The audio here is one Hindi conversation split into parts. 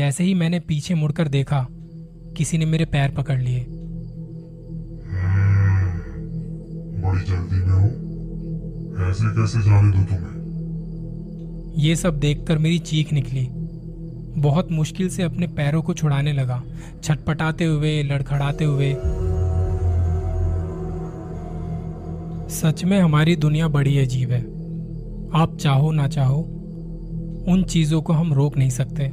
जैसे ही मैंने पीछे मुड़कर देखा, किसी ने मेरे पैर पकड़ लिए। बड़ी जल्दी में हो, ऐसे कैसे जाने दो तुम्हें? ये सब देखकर मेरी चीख निकली। बहुत मुश्किल से अपने पैरों को छुड़ाने लगा, छटपटाते हुए, लड़खड़ाते हुए। सच में हमारी दुनिया बड़ी अजीब है। आप चाहो ना चाहो, उन चीजों को हम रोक नहीं सकते।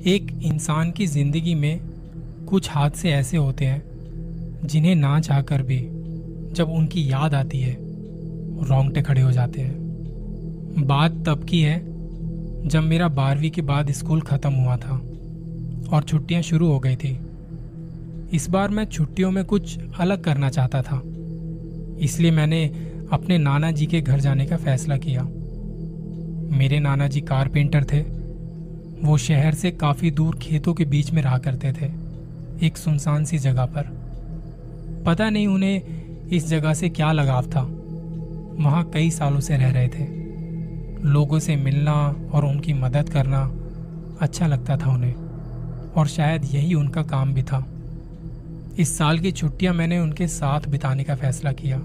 एक इंसान की जिंदगी में कुछ हादसे ऐसे होते हैं जिन्हें ना चाहकर भी जब उनकी याद आती है, रोंगटे खड़े हो जाते हैं। बात तब की है जब मेरा 12वीं के बाद स्कूल खत्म हुआ था और छुट्टियां शुरू हो गई थी। इस बार मैं छुट्टियों में कुछ अलग करना चाहता था, इसलिए मैंने अपने नाना जी के घर जाने का फैसला किया। मेरे नाना जी कारपेंटर थे। वो शहर से काफी दूर खेतों के बीच में रहा करते थे, एक सुनसान सी जगह पर। पता नहीं उन्हें इस जगह से क्या लगाव था। वहां कई सालों से रह रहे थे। लोगों से मिलना और उनकी मदद करना अच्छा लगता था उन्हें, और शायद यही उनका काम भी था। इस साल की छुट्टियां मैंने उनके साथ बिताने का फैसला किया।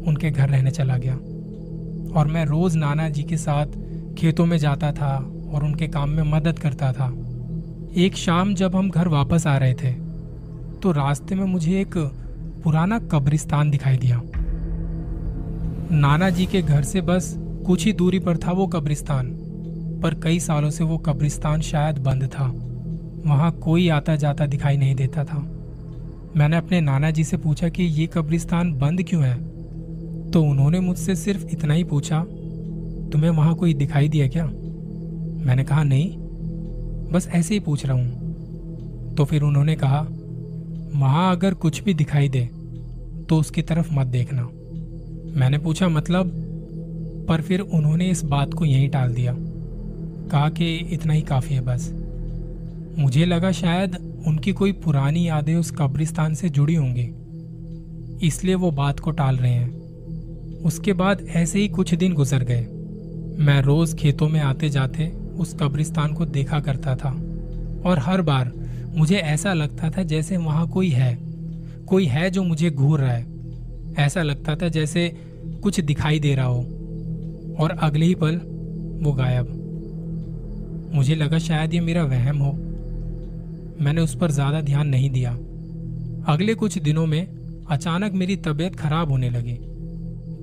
उनके घर रहने चला गया और मैं रोज नाना जी के साथ खेतों में जाता था और उनके काम में मदद करता था। एक शाम जब हम घर वापस आ रहे थे तो रास्ते में मुझे एक पुराना कब्रिस्तान दिखाई दिया। नाना जी के घर से बस कुछ ही दूरी पर था वो कब्रिस्तान, पर कई सालों से वो कब्रिस्तान शायद बंद था। वहां कोई आता जाता दिखाई नहीं देता था। मैंने अपने नाना जी से पूछा कि ये कब्रिस्तान बंद क्यों है, तो उन्होंने मुझसे सिर्फ इतना ही पूछा, तुम्हें वहां कोई दिखाई दिया क्या? मैंने कहा नहीं, बस ऐसे ही पूछ रहा हूं। तो फिर उन्होंने कहा, वहां अगर कुछ भी दिखाई दे तो उसकी तरफ मत देखना। मैंने पूछा मतलब? पर फिर उन्होंने इस बात को यहीं टाल दिया, कहा कि इतना ही काफी है बस। मुझे लगा शायद उनकी कोई पुरानी यादें उस कब्रिस्तान से जुड़ी होंगी, इसलिए वो बात को टाल रहे हैं। उसके बाद ऐसे ही कुछ दिन गुजर गए। मैं रोज खेतों में आते जाते उस कब्रिस्तान को देखा करता था, और हर बार मुझे ऐसा लगता था जैसे वहां कोई है जो मुझे घूर रहा है। ऐसा लगता था जैसे कुछ दिखाई दे रहा हो, और अगले ही पल वो गायब। मुझे लगा शायद ये मेरा वहम हो। मैंने उस पर ज्यादा ध्यान नहीं दिया। अगले कुछ दिनों में अचानक मेरी तबीयत खराब होने लगी।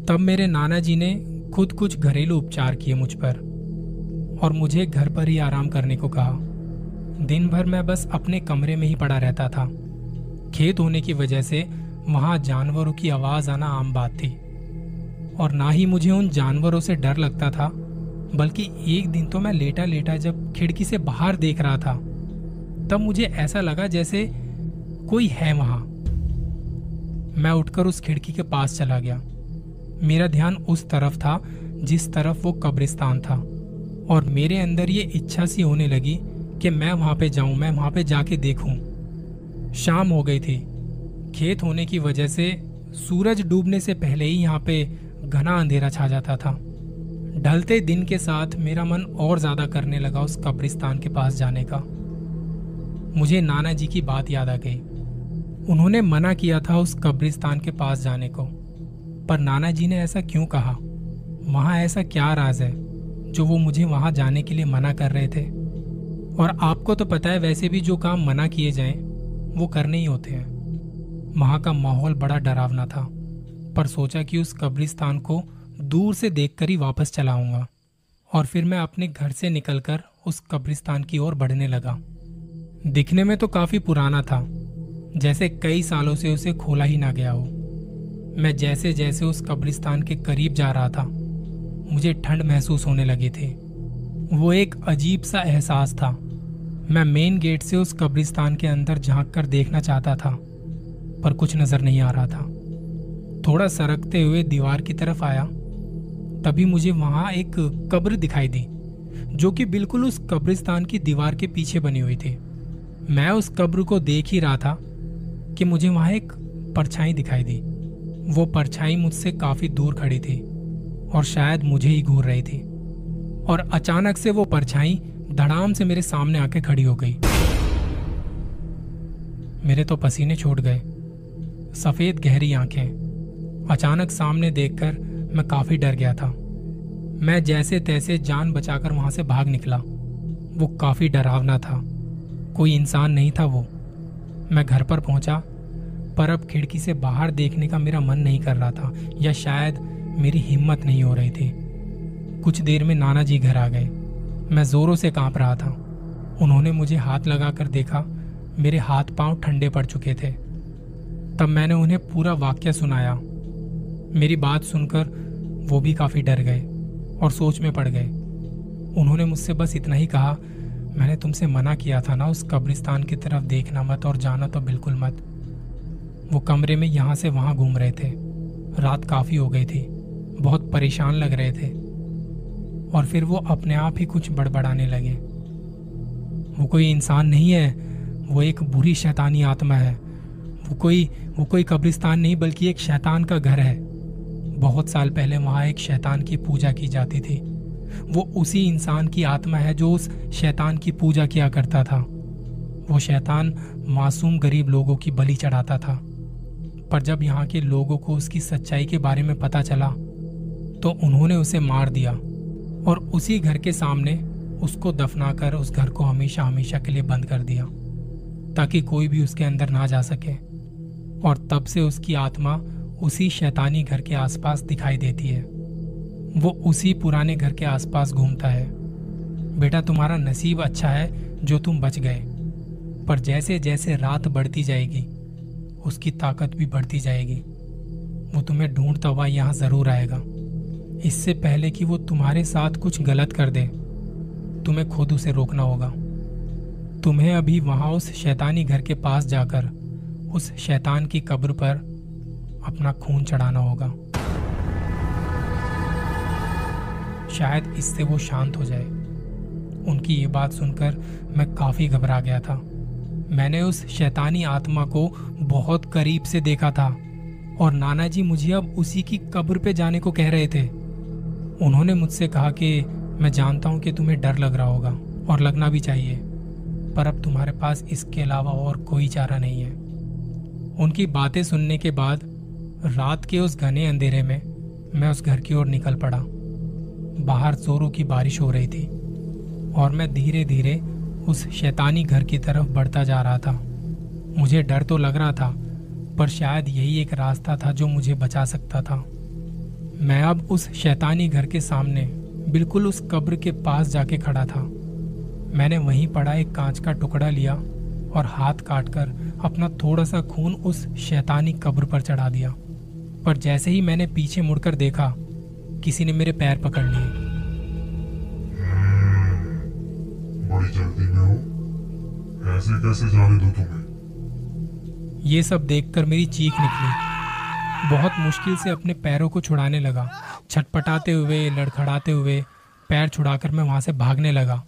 तब मेरे नाना जी ने खुद कुछ घरेलू उपचार किए मुझ पर, और मुझे घर पर ही आराम करने को कहा। दिन भर मैं बस अपने कमरे में ही पड़ा रहता था। खेत होने की वजह से वहां जानवरों की आवाज आना आम बात थी, और ना ही मुझे उन जानवरों से डर लगता था, बल्कि एक दिन तो मैं लेटा लेटा जब खिड़की से बाहर देख रहा था, तब मुझे ऐसा लगा जैसे कोई है वहां। मैं उठकर उस खिड़की के पास चला गया। मेरा ध्यान उस तरफ था जिस तरफ वो कब्रिस्तान था, और मेरे अंदर ये इच्छा सी होने लगी कि मैं वहां पे जाऊं, मैं वहां पे जाके देखूं। शाम हो गई थी। खेत होने की वजह से सूरज डूबने से पहले ही यहाँ पे घना अंधेरा छा जाता था। ढलते दिन के साथ मेरा मन और ज्यादा करने लगा उस कब्रिस्तान के पास जाने का। मुझे नाना जी की बात याद आ गई। उन्होंने मना किया था उस कब्रिस्तान के पास जाने को, पर नाना जी ने ऐसा क्यों कहा? वहां ऐसा क्या राज है जो वो मुझे वहां जाने के लिए मना कर रहे थे? और आपको तो पता है, वैसे भी जो काम मना किए जाएं वो करने ही होते हैं। वहां का माहौल बड़ा डरावना था, पर सोचा कि उस कब्रिस्तान को दूर से देखकर ही वापस चला आऊंगा। और फिर मैं अपने घर से निकलकर उस कब्रिस्तान की ओर बढ़ने लगा। दिखने में तो काफी पुराना था, जैसे कई सालों से उसे खोला ही ना गया हो। मैं जैसे जैसे उस कब्रिस्तान के करीब जा रहा था, मुझे ठंड महसूस होने लगी थी। वो एक अजीब सा एहसास था। मैं मेन गेट से उस कब्रिस्तान के अंदर झांक कर देखना चाहता था, पर कुछ नजर नहीं आ रहा था। थोड़ा सरकते हुए दीवार की तरफ आया, तभी मुझे वहां एक कब्र दिखाई दी, जो कि बिल्कुल उस कब्रिस्तान की दीवार के पीछे बनी हुई थी। मैं उस कब्र को देख ही रहा था कि मुझे वहां एक परछाई दिखाई दी। वो परछाई मुझसे काफी दूर खड़ी थी और शायद मुझे ही घूर रही थी। और अचानक से वो परछाई धड़ाम से मेरे सामने आके खड़ी हो गई। मेरे तो पसीने छूट गए। सफेद गहरी आंखें। अचानक सामने देखकर मैं काफी डर गया था। मैं जैसे तैसे जान बचाकर वहां से भाग निकला। वो काफी डरावना था। कोई इंसान नहीं था वो। मैं घर पर पहुंचा, पर अब खिड़की से बाहर देखने का मेरा मन नहीं कर रहा था, या शायद मेरी हिम्मत नहीं हो रही थी। कुछ देर में नाना जी घर आ गए। मैं जोरों से कांप रहा था। उन्होंने मुझे हाथ लगाकर देखा। मेरे हाथ पांव ठंडे पड़ चुके थे। तब मैंने उन्हें पूरा वाक्य सुनाया। मेरी बात सुनकर वो भी काफी डर गए और सोच में पड़ गए। उन्होंने मुझसे बस इतना ही कहा, मैंने तुमसे मना किया था ना, उस कब्रिस्तान की तरफ देखना मत और जाना तो बिल्कुल मत। वो कमरे में यहाँ से वहां घूम रहे थे। रात काफी हो गई थी। बहुत परेशान लग रहे थे। और फिर वो अपने आप ही कुछ बड़बड़ाने लगे। वो कोई इंसान नहीं है, वो एक बुरी शैतानी आत्मा है। वो कोई कब्रिस्तान नहीं, बल्कि एक शैतान का घर है। बहुत साल पहले वहां एक शैतान की पूजा की जाती थी। वो उसी इंसान की आत्मा है जो उस शैतान की पूजा किया करता था। वो शैतान मासूम गरीब लोगों की बलि चढ़ाता था। पर जब यहाँ के लोगों को उसकी सच्चाई के बारे में पता चला तो उन्होंने उसे मार दिया और उसी घर के सामने उसको दफनाकर उस घर को हमेशा हमेशा के लिए बंद कर दिया, ताकि कोई भी उसके अंदर ना जा सके। और तब से उसकी आत्मा उसी शैतानी घर के आसपास दिखाई देती है। वो उसी पुराने घर के आसपास घूमता है। बेटा, तुम्हारा नसीब अच्छा है जो तुम बच गए, पर जैसे जैसे रात बढ़ती जाएगी उसकी ताकत भी बढ़ती जाएगी। वो तुम्हें ढूंढता हुआ यहाँ जरूर आएगा। इससे पहले कि वो तुम्हारे साथ कुछ गलत कर दे, तुम्हें खुद उसे रोकना होगा। तुम्हें अभी वहां उस शैतानी घर के पास जाकर उस शैतान की कब्र पर अपना खून चढ़ाना होगा। शायद इससे वो शांत हो जाए। उनकी ये बात सुनकर मैं काफी घबरा गया था। मैंने उस शैतानी आत्मा को बहुत करीब से देखा था और नाना जी मुझे अब उसी की कब्र पे जाने को कह रहे थे। उन्होंने मुझसे कहा कि मैं जानता हूं कि तुम्हें डर लग रहा होगा और लगना भी चाहिए, पर अब तुम्हारे पास इसके अलावा और कोई चारा नहीं है। उनकी बातें सुनने के बाद रात के उस घने अंधेरे में मैं उस घर की ओर निकल पड़ा। बाहर जोरों की बारिश हो रही थी और मैं धीरे धीरे उस शैतानी घर की तरफ बढ़ता जा रहा था। मुझे डर तो लग रहा था, पर शायद यही एक रास्ता था जो मुझे बचा सकता था। मैं अब उस शैतानी घर के सामने बिल्कुल उस कब्र के पास जाके खड़ा था। मैंने वहीं पड़ा एक कांच का टुकड़ा लिया और हाथ काटकर अपना थोड़ा सा खून उस शैतानी कब्र पर चढ़ा दिया। पर जैसे ही मैंने पीछे मुड़कर देखा, किसी ने मेरे पैर पकड़ लिए। बड़ी जल्दी में हो, ऐसे कैसे जाने दो तुम्हें? ये सब देखकर मेरी चीख निकली। बहुत मुश्किल से अपने पैरों को छुड़ाने लगा। छटपटाते हुए, लड़खड़ाते हुए पैर छुड़ाकर मैं वहां से भागने लगा।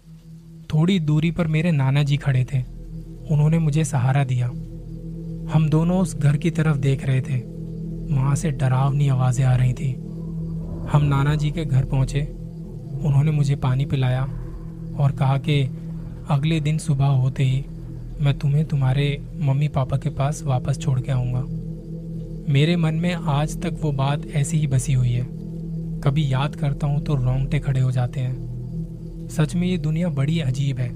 थोड़ी दूरी पर मेरे नाना जी खड़े थे। उन्होंने मुझे सहारा दिया। हम दोनों उस घर की तरफ देख रहे थे। वहां से डरावनी आवाजें आ रही थी। हम नाना जी के घर पहुंचे। उन्होंने मुझे पानी पिलाया और कहा कि अगले दिन सुबह होते ही मैं तुम्हें तुम्हारे मम्मी पापा के पास वापस छोड़ के आऊँगा। मेरे मन में आज तक वो बात ऐसी ही बसी हुई है। कभी याद करता हूँ तो रोंगटे खड़े हो जाते हैं। सच में ये दुनिया बड़ी अजीब है।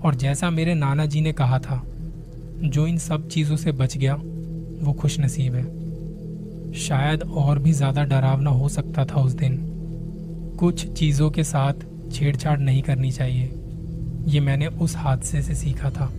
और जैसा मेरे नाना जी ने कहा था, जो इन सब चीज़ों से बच गया वो खुश नसीब है। शायद और भी ज़्यादा डरावना हो सकता था उस दिन। कुछ चीज़ों के साथ छेड़छाड़ नहीं करनी चाहिए। ये मैंने उस हादसे से सीखा था।